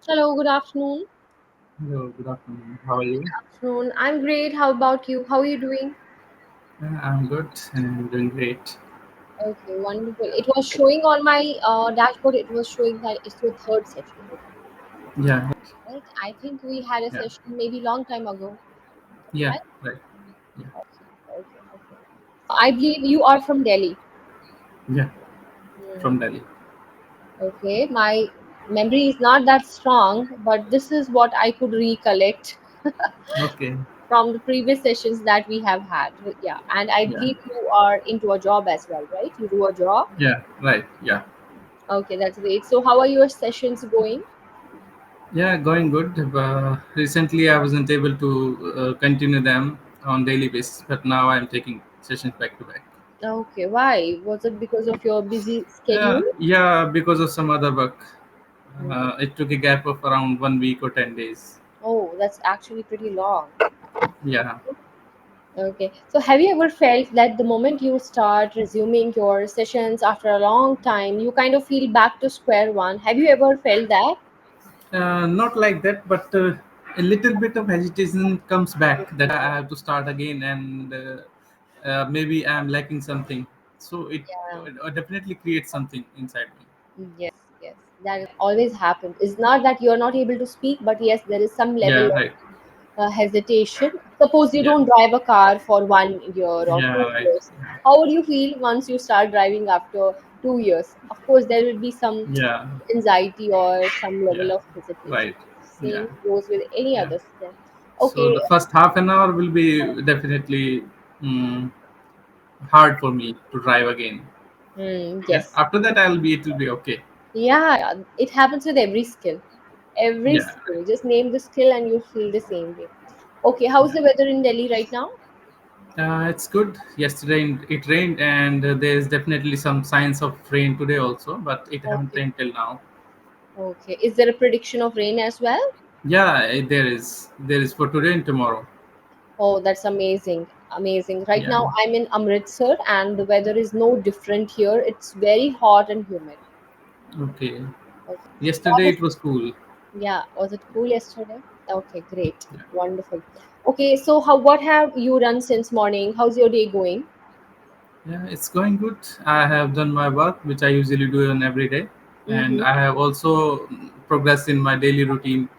Hello, good afternoon. Hello, good afternoon. How are you? Afternoon. I'm great. How about you? How are you doing? I'm good and doing great. Okay, wonderful. It was showing on my dashboard, it was showing that it's your third session, Yeah, right? I think we had a yeah, session maybe long time ago, yeah, right? right. Yeah, Okay. I believe you are from Delhi. yeah, Hmm. from Delhi. Okay, my memory is not that strong, but this is what I could recollect Okay. from the previous sessions that we have had. Yeah, and I Yeah, believe you are into a job as well, right? You do a job. yeah, right. Yeah, Okay, that's great. So, how are your sessions going? yeah, going good. Recently, I wasn't able to continue them on daily basis, but now I'm taking sessions back to back. Okay, why? Was it because of your busy schedule? Yeah, because of some other work. Mhm. It took a gap of around 1 week or 10 days. Oh, that's actually pretty long. Yeah. Okay, so have you ever felt that the moment you start resuming your sessions after a long time, you kind of feel back to square one? Have you ever felt that? Not like that, but a little bit of hesitation comes back that I have to start again, and maybe I'm lacking something. So it Yeah. definitely creates something inside me. Yes, that always happens. It's not that you're not able to speak, but yes, there is some level Yeah, of right. hesitation. Suppose you Yeah, don't drive a car for 1 year or yeah, two right. years. How would you feel once you start driving after 2 years? Of course, there will be some Yeah, anxiety or some yeah, level of hesitation. right. Yeah, Same goes with any yeah. other student. So Okay. the first half an hour will be definitely mm, hard for me to drive again. Yeah. Yes. After that, it will be okay. Yeah, it happens with every skill. Every Yeah, right. skill. Just name the skill and you feel the same way. Okay, how's Yeah. the weather in Delhi right now? It's good. Yesterday it rained, and there is definitely some signs of rain today also, but it haven't Okay. rained till now. Okay. Is there a prediction of rain as well? Yeah, there is. There is for today and tomorrow. Oh, that's amazing. Amazing. Right Yeah. now, I'm in Amritsar and the weather is no different here. It's very hot and humid. Okay. Okay. Yesterday it was cool. Yeah, was it cool yesterday? Okay, great. Yeah. Wonderful. Okay, so what have you done since morning? How's your day going? Yeah, it's going good. I have done my work, which I usually do on every day, and Mm-hmm. I have also progressed in my daily routine.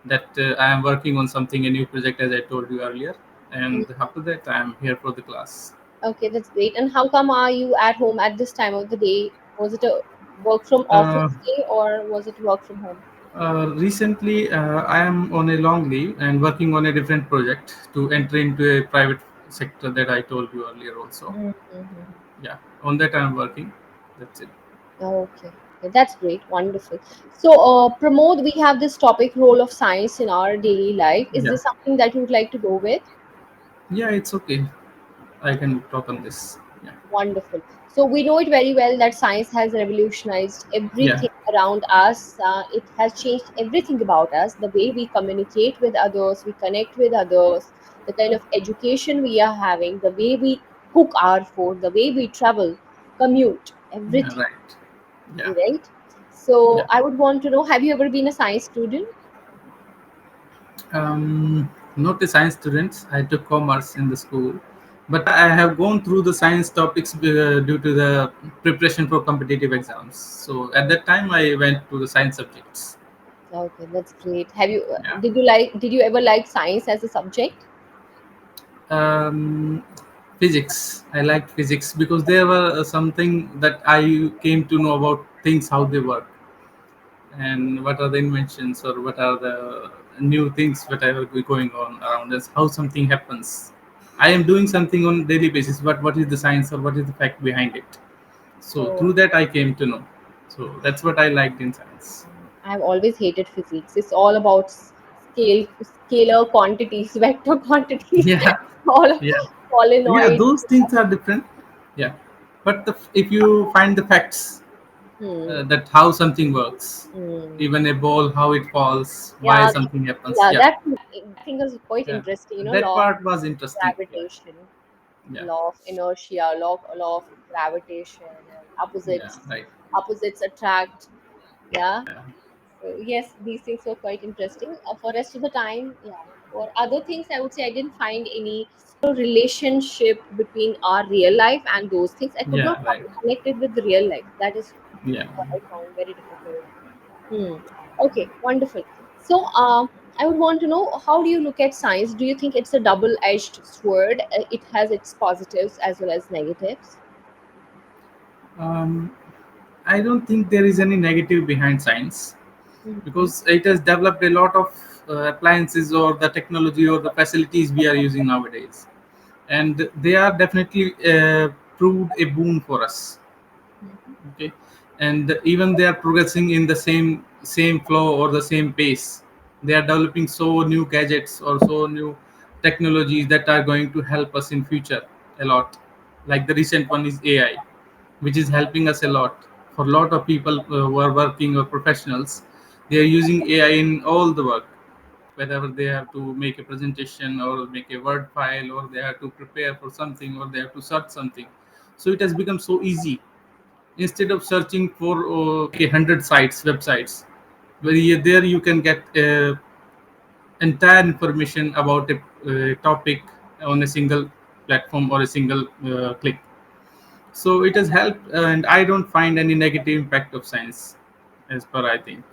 That I am working on something, a new project, as I told you earlier, and after that I am here for the class. Okay, that's great. And how come are you at home at this time of the day? Was it a work from Uh, office day or was it work from home? Recently, I am on a long leave and working on a different project to enter into a private sector that I told you earlier also. Mm-hmm. Yeah, on that I am working. That's it. Okay, that's great. Wonderful. So, Pramod, we have this topic role of science in our daily life. Is Yeah, this something that you would like to go with? yeah, it's okay. I can talk on this. Yeah, Wonderful. So we know it very well that science has revolutionized yeah, everything around us. It has changed everything about us, the way we communicate with others, we connect with others, the kind of education we are having, the way we cook our food, the way we travel, commute, yeah, everything, right. Yeah, right? So yeah. I would want to know, have you ever been a science student? Not a science student. I took commerce in the school, but I have gone through the science topics due to the preparation for competitive exams. So at that time, I went to the science subjects. Okay, that's great. Have you Yeah. did you ever like science as a subject? Um, Physics. I liked physics because there were something that I came to know about things how they work and what are the inventions or what are the new things that are going on around us. How something happens. I am doing something on daily basis, but what is the science or what is the fact behind it? So Oh, through that I came to know. So that's what I liked in science. I've always hated physics. It's all about scalar quantities, vector quantities, Yeah, all yeah, yeah. solenoid. Those things are different. Yeah, but if you find the facts Hmm. that how something works, Hmm. even a ball, how it falls, why Yeah, something happens. yeah. Yeah, That thing is quite yeah. interesting. That Law of part was interesting. Yeah, gravitation, yeah, law of inertia, law of gravitation, and yeah. opposites Right. opposites attract. Yeah. Yes, these things were quite interesting. For rest of the time, yeah. For other things, I would say I didn't find any relationship between our real life and those things. I could not Yeah, right. connect it with the real life. That is Yeah. what I found very difficult. Hmm. Okay, wonderful. So, I would want to know, how do you look at science? Do you think it's a double-edged sword? It has its positives as well as negatives. Um, I don't think there is any negative behind science Mm-hmm. because it has developed a lot of appliances or the technology or the facilities we are using nowadays, and they are definitely proved a boon for us. Okay, and even they are progressing in the same flow or the same pace. They are developing so new gadgets or so new technologies that are going to help us in future a lot. Like the recent one is AI, which is helping us a lot. For a lot of people who are working or professionals, they are using AI in all the work, whether they have to make a presentation or make a word file or they have to prepare for something or they have to search something. So it has become so easy. Instead of searching for 100 sites, websites, where there you can get entire information about a topic on a single platform or a single click. So it has helped, and I don't find any negative impact of science, as per I think.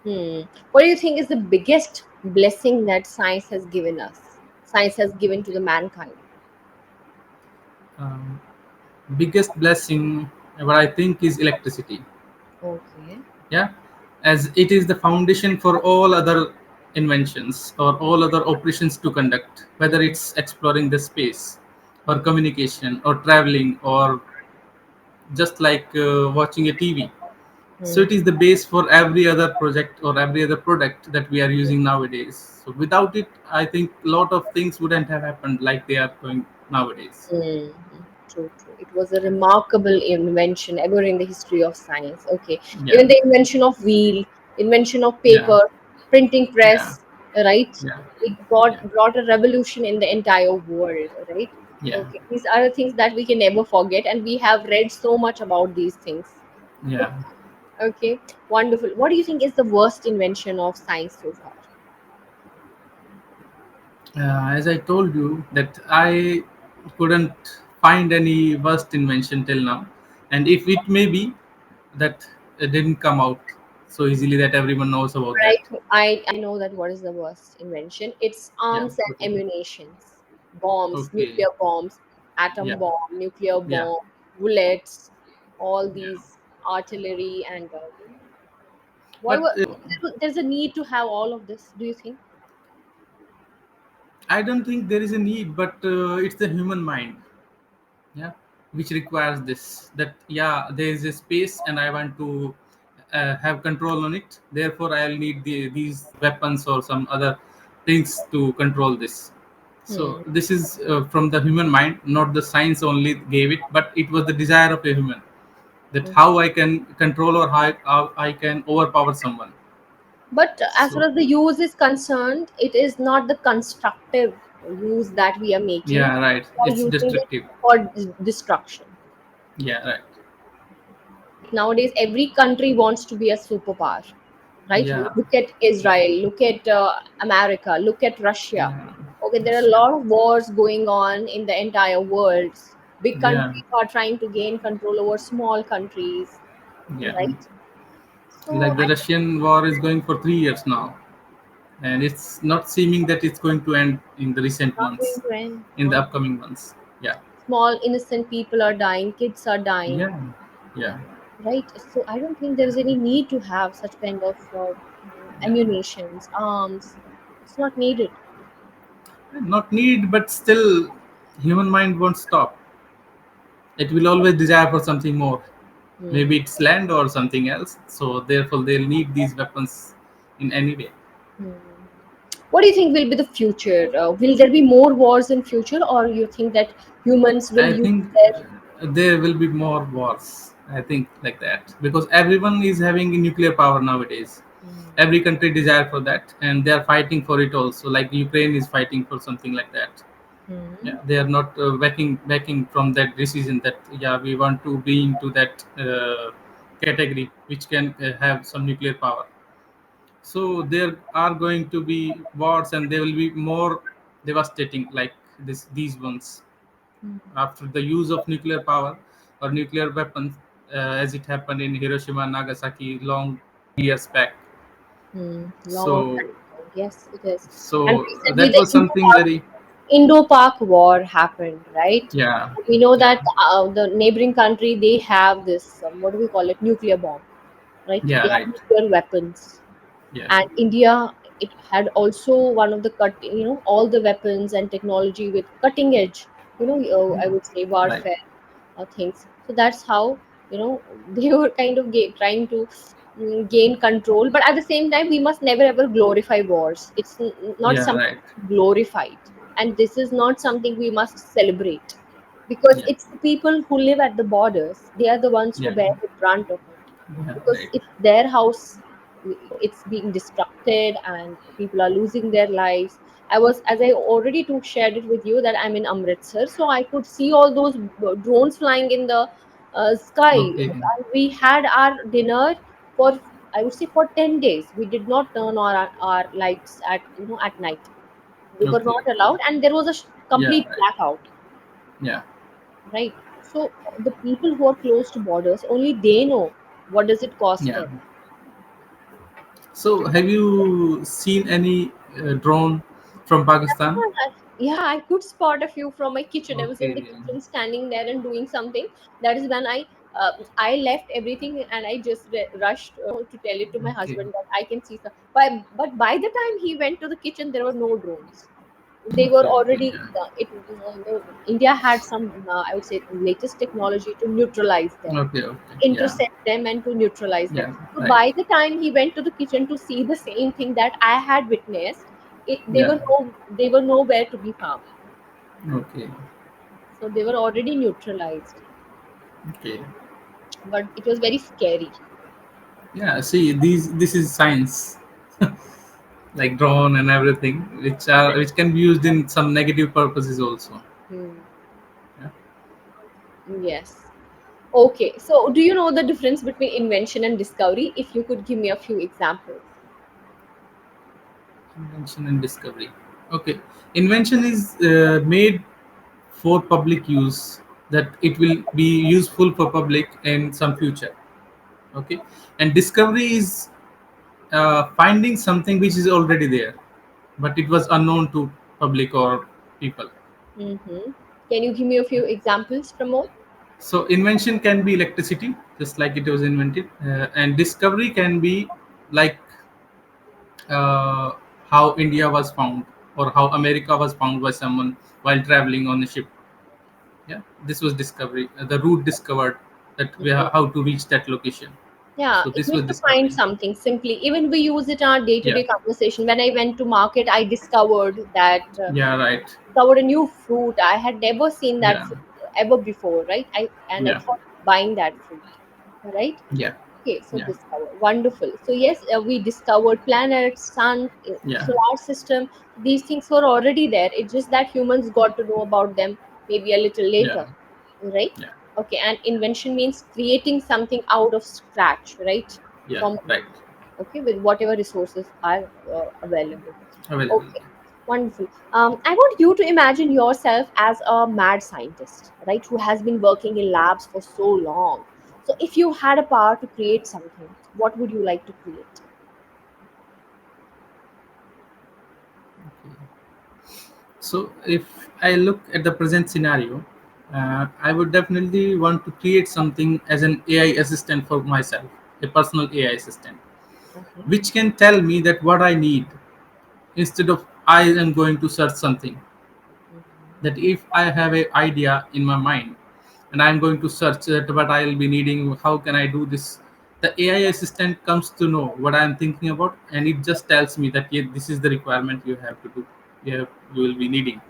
Hmm. What do you think is the biggest blessing that science has given us? Science has given to the mankind. um, Biggest blessing, what I think, is electricity. Okay. Yeah, as it is the foundation for all other inventions or all other operations to conduct, whether it's exploring the space or Hmm. communication or traveling or just like watching a TV. So Hmm. it is the base for every other project or every other product that we are using nowadays. So without it, I think a lot of things wouldn't have happened like they are going nowadays. Mm, true, true. It was a remarkable invention ever in the history of science. Okay. Yeah, Even the invention of wheel, invention of yeah, paper, printing yeah, press, right? yeah, It yeah, brought a revolution in the entire world, right? yeah, Okay. These are the things that we can never forget, and we have read so much about these things. yeah. Okay. Wonderful. What do you think is the worst invention of science so far? As I told you that I couldn't find any worst invention till now, and if it may be that it didn't come out so easily that everyone knows about that. I know that what is the worst invention. It's Yeah. arms and Okay. ammunitions, bombs, Okay. nuclear bombs, atom Yeah. bomb, nuclear Yeah. bomb, bullets, all Yeah. these artillery and why But were, there's a need to have all of this? Do you think? I don't think there is a need, but it's the human mind, yeah, which requires this. That yeah, there is a space, and I want to have control on it. Therefore, I'll need these weapons or some other things to control this. So Hmm. this is from the human mind, not the science only gave it, but it was the desire of a human that Hmm. how I can control or how I can overpower someone. But as far So as the use is concerned, it is not the constructive use that we are making. yeah, right. We are It's using it destructive. for destruction. Yeah, right. Nowadays every country wants to be a superpower, right? Yeah, Look at yeah, Israel, look at America, look at Russia. yeah. Okay, there are a Russia. lot of wars going on in the entire world. Big Yeah, countries are trying to gain control over small countries, yeah. right? So Like the I Russian war is going for 3 years now, and it's not seeming that it's going to end in the recent not going months, to end. in the upcoming months. Yeah, Small innocent people are dying, kids are dying, yeah, yeah. right? So I don't think there is any need to have such kind of Yeah. ammunitions, arms. It's not needed. Not need, but still, human mind won't stop. It will always desire for something more. Hmm. Maybe it's land or something else. So therefore, they'll need these weapons in any way. Hmm. What do you think will be the future? Will there be more wars in future, or you think that humans will I use think their? there will be more wars. I think like that because everyone is having nuclear power nowadays. Hmm. Every country desire for that, and they are fighting for it also. Like Ukraine is fighting for something like that. Hmm. Yeah, they are not backing from that decision that yeah we want to be into that category which can have some nuclear power. So there are going to be wars, and they will be more devastating, like these ones, after the use of nuclear power or nuclear weapons, as it happened in Hiroshima and Nagasaki long years back. Long So, time ago. Yes, it is. And so recently, that the was something very, Indo-Pak war happened, right? yeah, We know yeah, that the neighboring country, they have this what do we call it, nuclear bomb, right? yeah, They have right, nuclear weapons, yeah, and India, it had also one of the all the weapons and technology with cutting edge, I would say right, warfare things. So that's how they were kind of trying to gain control. But at the same time, we must never ever glorify wars. It's not yeah, something right, glorified, and this is not something we must celebrate, because yeah, it's the people who live at the borders. They are the ones who yeah, bear the brunt of it, yeah, because right, it's their house, it's being disrupted and people are losing their lives. As I already shared it with you, that I'm in Amritsar, so I could see all those drones flying in the sky. okay, And we had our dinner for, I would say, for 10 days. We did not turn on our lights at night. We were okay, not okay, allowed, and there was a yeah, complete right, blackout, yeah. right? So the people who are close to borders, only they know what does it cost Yeah. them. So, have you seen any drone from Pakistan? Yeah, I could spot a few from my kitchen. I was in the Okay, kitchen standing there and doing something. That is when I left everything and I just rushed to tell it to my okay, husband that I can see some. But by the time he went to the kitchen, there were no drones. They were okay, okay, already yeah, India had some I would say latest technology to neutralize them, okay, okay, yeah, intercept them, and to neutralize them. yeah, So right, by the time he went to the kitchen to see the same thing that I had witnessed, they yeah, were they were nowhere to be found. okay, So they were already neutralized. okay, But it was very scary. yeah. See, this is science, like drone and everything, which can be used in some negative purposes also. Hmm. Yeah. Yes. Okay. So do you know the difference between invention and discovery? If you could give me a few examples. Invention and discovery. Okay, invention is made for public use, that it will be useful for public in some future. Okay, and discovery is finding something which is already there, but it was unknown to public or people. Mm-hmm. Can you give me a few examples, Pramod? So invention can be electricity, just like it was invented, and discovery can be like uh, how India was found, or how America was found by someone while traveling on a ship. Yeah, this was discovery, the route discovered, that how to reach that location. Yeah, So it this was means to find discovery. something simply. Even we use it in our Yeah, day-to-day conversation. When I went to market, I discovered that yeah, right, discovered a new fruit. I had never seen that yeah, fruit ever before, right? I yeah, thought buying that fruit, right? yeah, Okay, so yeah, discover, wonderful. So yes, we discovered planets, sun, yeah, solar system. These things were already there. It's just that humans got to know about them maybe a little yeah, later, right? yeah, Okay, and invention means creating something out of scratch, right? yeah, From right, okay, with whatever resources are available. available. Okay, wonderful. I want you to imagine yourself as a mad scientist, right, who has been working in labs for so long. So if you had a power to create something, what would you like to create? So if I look at the present scenario, I would definitely want to create something as an AI assistant for myself, a personal AI assistant, Okay. which can tell me that what I need, instead of I am going to search something. That if I have a idea in my mind and I'm going to search that what I'll be needing, how can I do this? The AI assistant comes to know what I'm thinking about, and it just tells me that, yeah, this is the requirement you have to do. You will be needing.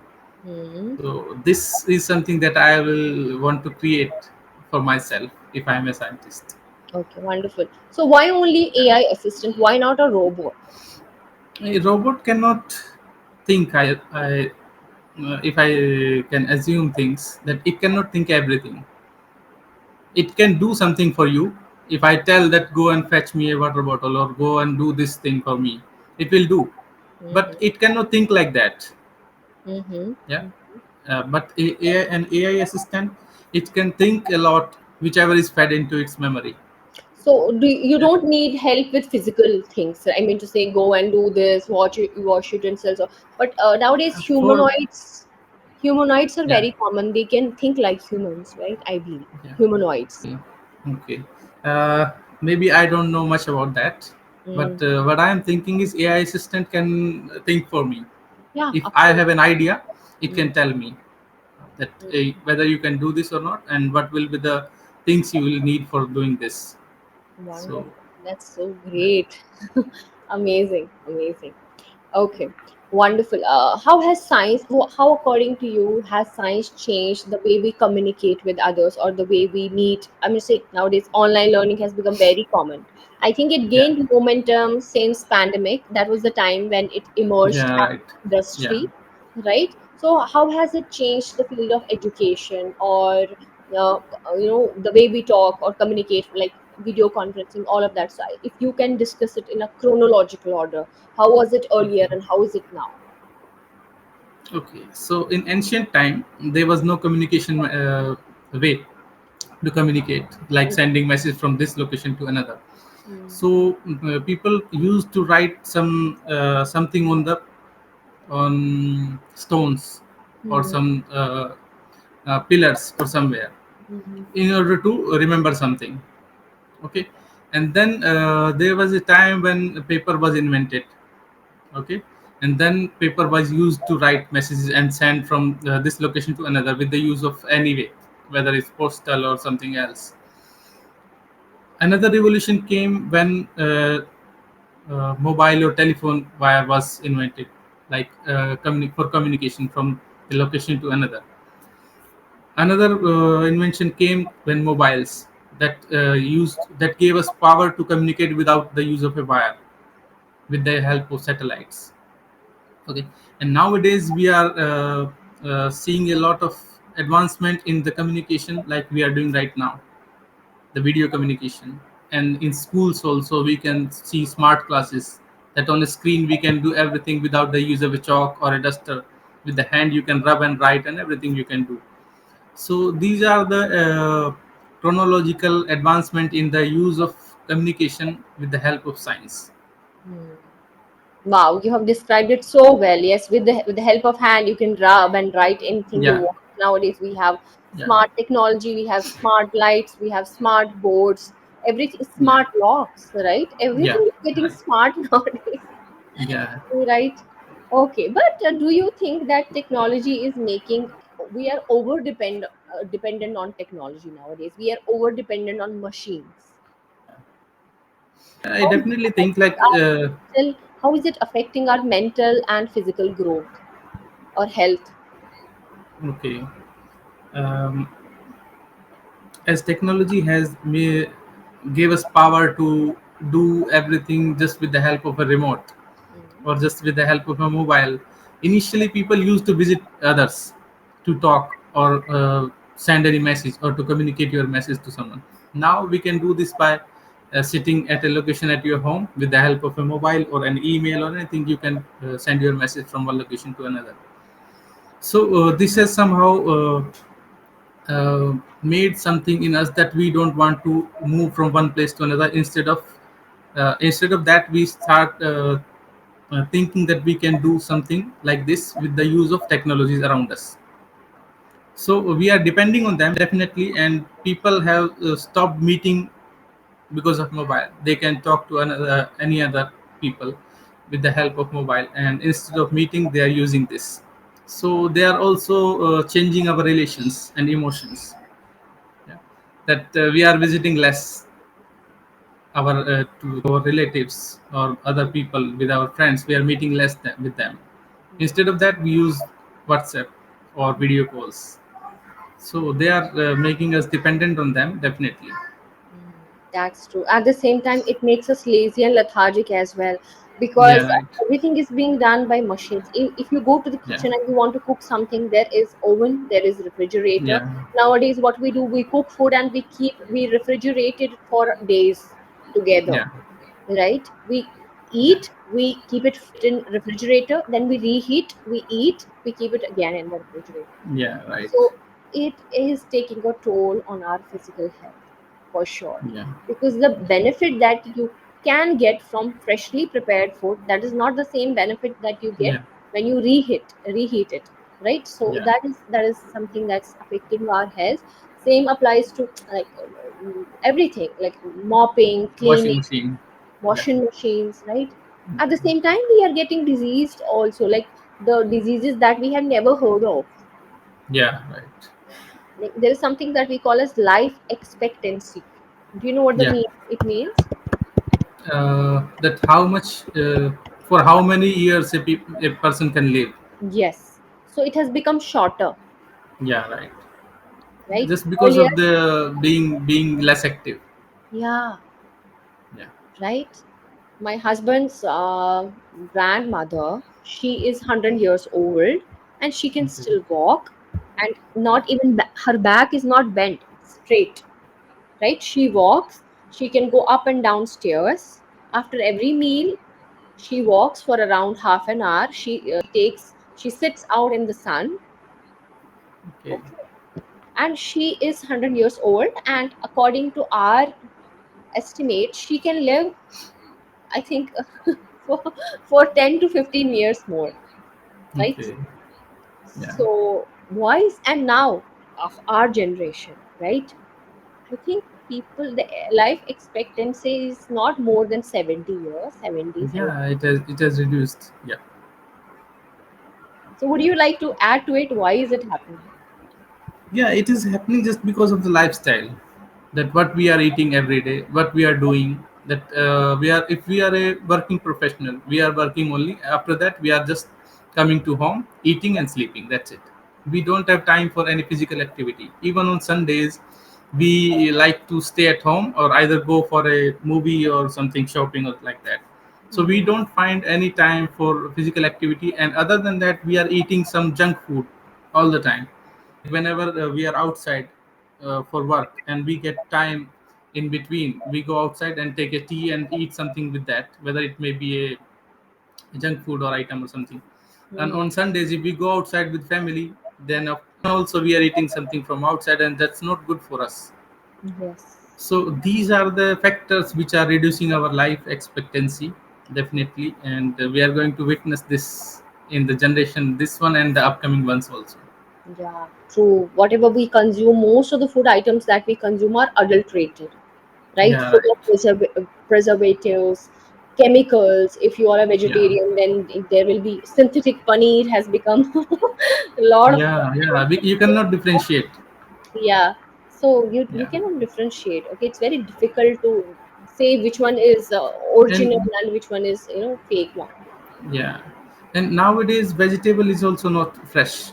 Hmm. So this is something that I will want to create for myself if I'm a scientist. Okay, wonderful. So why only Yeah. AI assistant? Why not a robot? A robot cannot think. If I can assume things, that it cannot think everything. It can do something for you, If I tell that go and fetch me a water bottle or go and do this thing for me, it will do, but Mm-hmm. it cannot think like that. Mm-hmm. Yeah. But an AI assistant, it can think a lot, whichever is fed into its memory. So you Yeah. don't need help with physical things. I mean to say, go and do this, wash utensils. But nowadays, For humanoids are yeah, very common. They can think like humans, right? I believe yeah. humanoids. Okay. Okay. Maybe I don't know much about that, but Mm. what I am thinking is AI assistant can think for me. Yeah, If of I course. have an idea, it Mm. can tell me that Mm. whether you can do this or not, and what will be the things you will need for doing this. So Wonderful. That's so yeah, great. Amazing, amazing. Okay, wonderful. How has science, how according to you, has science changed the way we communicate with others or the way we meet? I mean, say nowadays online learning has become very common. I think it yeah, gained momentum since pandemic. That was the time when it emerged yeah, as right, yeah. industry, right? So how has it changed the field of education or the way we talk or communicate, like video conferencing, all of that? So if you can discuss it in a chronological order, how was it earlier Okay. and how is it now? Okay, so in ancient time, there was no communication way to communicate, like sending message from this location to another. Mm. So people used to write something on the on stones or Mm. some pillars or somewhere Mhm. in order to remember something. Okay, and then there was a time when paper was invented. Okay, and then paper was used to write messages and send from this location to another with the use of any way, whether it's postal or something else. Another revolution came when mobile or telephone wire was invented, like for communication from a location to another. Another invention came when mobiles that gave us power to communicate without the use of a wire, with the help of satellites. Okay, and nowadays we are seeing a lot of advancement in the communication, like we are doing right now, the video communication. And in schools also we can see smart classes, that on a screen we can do everything without the use of a chalk or a duster. With the hand you can rub and write and everything you can do. So these are the chronological advancement in the use of communication with the help of science. Hmm. Wow, you have described it so well. Yes, with the help of hand, you can rub and write anything you Yeah, want. Nowadays, we have yeah, smart technology, we have smart lights, we have smart boards, everything, yeah, smart locks, right? yeah, Everything is getting right, smart nowadays, yeah. right? Okay, but do you think that technology is making we are dependent on technology nowadays? We are over dependent on machines. I How is it definitely think affecting like our how is it affecting our mental and physical growth or health? okay, um, as technology has gave us power to do everything just with the help of a remote Mm. or just with the help of a mobile. Initially people used to visit others to talk or send any message or to communicate your message to someone. Now we can do this by sitting at a location at your home. With the help of a mobile or an email or anything, you can send your message from one location to another. So this has somehow made something in us that we don't want to move from one place to another. Instead of that, we start thinking that we can do something like this with the use of technologies around us. So we are depending on them definitely, and people have stopped meeting because of mobile. They can talk to any other people with the help of mobile, and instead of meeting they are using this. So they are also changing our relations and emotions. Yeah. That we are visiting less our to our relatives or other people. With our friends we are meeting less with them. Instead of that we use WhatsApp or video calls. So they are making us dependent on them definitely. Mm, that's true. At the same time, it makes us lazy and lethargic as well. Yeah, because right. everything is being done by machines. If you go to the Yeah, kitchen and you want to cook something, there is oven, there is refrigerator. yeah, Nowadays what we do, we cook food and we refrigerate it for days together, yeah, right? We eat, we keep it in refrigerator, then we reheat, we eat, we keep it again in the refrigerator. yeah, right. So it is taking a toll on our physical health for sure, Yeah, because the benefit that you can get from freshly prepared food, that is not the same benefit that you get yeah, when you reheat it, right? So yeah. that is something that's affecting our health. Same applies to like everything, like mopping, Washing cleaning, machine. Yeah, washing machines, right? At yeah, the same time, we are getting diseased also, like the diseases that we have never heard of. yeah, right. Like, there is something that we call as life expectancy. Do you know what the Yeah. mean it means? That how much for how many years a person can live. Yes. So it has become shorter, Yeah, right. right? Just because Earlier, of the being less active. yeah, Yeah. right. My husband's grandmother, she is 100 years old and she can Okay. still walk, and Yeah. not even her back is not bent, it's straight, right? She walks, she can go up and down stairs. After every meal, she walks for around half an hour. She sits out in the sun, Okay. okay? And she is 100 years old, and according to our estimate, she can live, I think, for, for 10 to 15 years more, right? Okay. Yeah. So, boys, and now of our generation, right? I think people, the life expectancy is not more than 70 years, 70, Yeah. 70. It has reduced. Yeah. So, would you like to add to it? Why is it happening? Yeah, it is happening just because of the lifestyle, that what we are eating every day, what we are doing, that we are, if we are a working professional, we are working only, after that we are just coming to home, eating and sleeping, that's it. We don't have time for any physical activity. Even on Sundays we like to stay at home or either go for a movie or something, shopping or like that. So we Mhm. don't find any time for physical activity, and other than that we are eating some junk food all the time. Whenever we are outside for work and we get time in between, we go outside and take a tea and eat something with that, whether it may be a junk food or item or something. And Mhm. on Sundays if we go outside with family, then also we are eating something from outside, and that's not good for us. Yes. So these are the factors which are reducing our life expectancy, definitely, and we are going to witness this in the generation, this one and the upcoming ones also. Yeah, true. Whatever we consume, most of the food items that we consume are adulterated, right? Yeah, Full right. of preservatives, chemicals. If you are a Yeah. vegetarian, then there will be synthetic paneer has become a lot of. Yeah, yeah. You cannot differentiate. Yeah. So you Yeah, cannot differentiate. Okay, it's very difficult to say which one is original and and which one is fake one. yeah, and nowadays vegetable is also not fresh.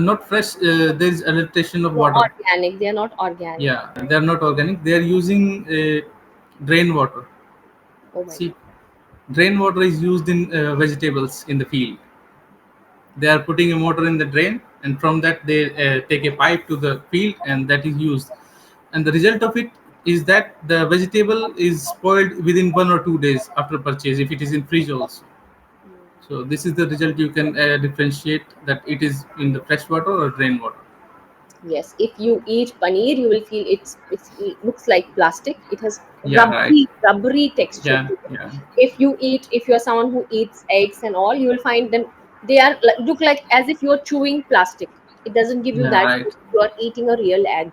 Not fresh. There is adaptation of No, water. organic. They are not organic. Yeah, they are not organic. They are using drain water. Oh my See, God. drain water is used in vegetables in the field. They are putting a motor in the drain, and from that they take a pipe to the field, and that is used. And the result of it is that the vegetable is spoiled within 1 or 2 days after purchase if it is in fridge also. So this is the result. You can differentiate that it is in the fresh water or drain water. Yes, if you eat paneer, you will feel it looks like plastic. It has Yeah, right. rubbery texture Yeah, to it. yeah, If you are someone who eats eggs and all, you will find them. They are look like as if you are chewing plastic. It doesn't give you yeah, that right. feel you are eating a real egg,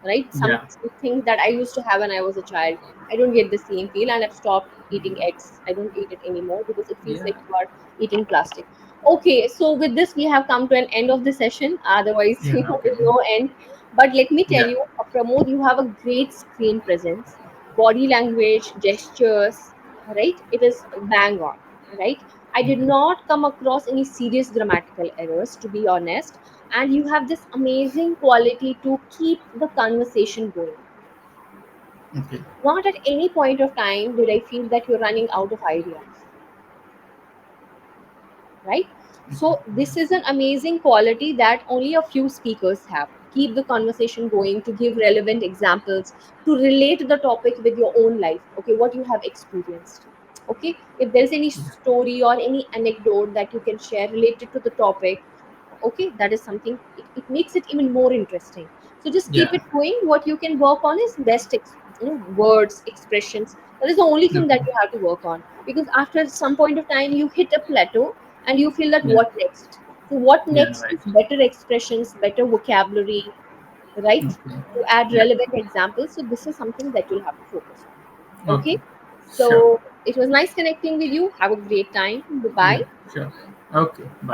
right? Yeah, Something that I used to have when I was a child. I don't get the same feel, and I've stopped eating eggs. I don't eat it anymore because it feels yeah, like you are eating plastic. Okay, so with this we have come to an end of the session. Otherwise, yeah. Okay. there's no end. But let me tell Yeah, you, Pramod, you have a great screen presence, body language, gestures, right? It is bang on, right? I did not come across any serious grammatical errors, to be honest, and you have this amazing quality to keep the conversation going. Okay. Not at any point of time did I feel that you're running out of ideas, right? So this is an amazing quality that only a few speakers have, to keep the conversation going, to give relevant examples, to relate the topic with your own life, okay, what you have experienced. Okay, if there's any Yeah. story or any anecdote that you can share related to the topic, okay, that is something, it makes it even more interesting. So just keep Yeah. it going. What you can work on is best words, expressions. That is the only thing that Okay. you have to work on, because after some point of time you hit a plateau and you feel that Yeah. what next. So what Yeah. next Right. is better expressions, better vocabulary, right, Okay. to add Yeah. relevant examples. So this is something that you'll have to focus on. Okay, Okay. Sure. so it was nice connecting with you. Have a great time. Bye bye. Yeah. Sure. Okay. Bye.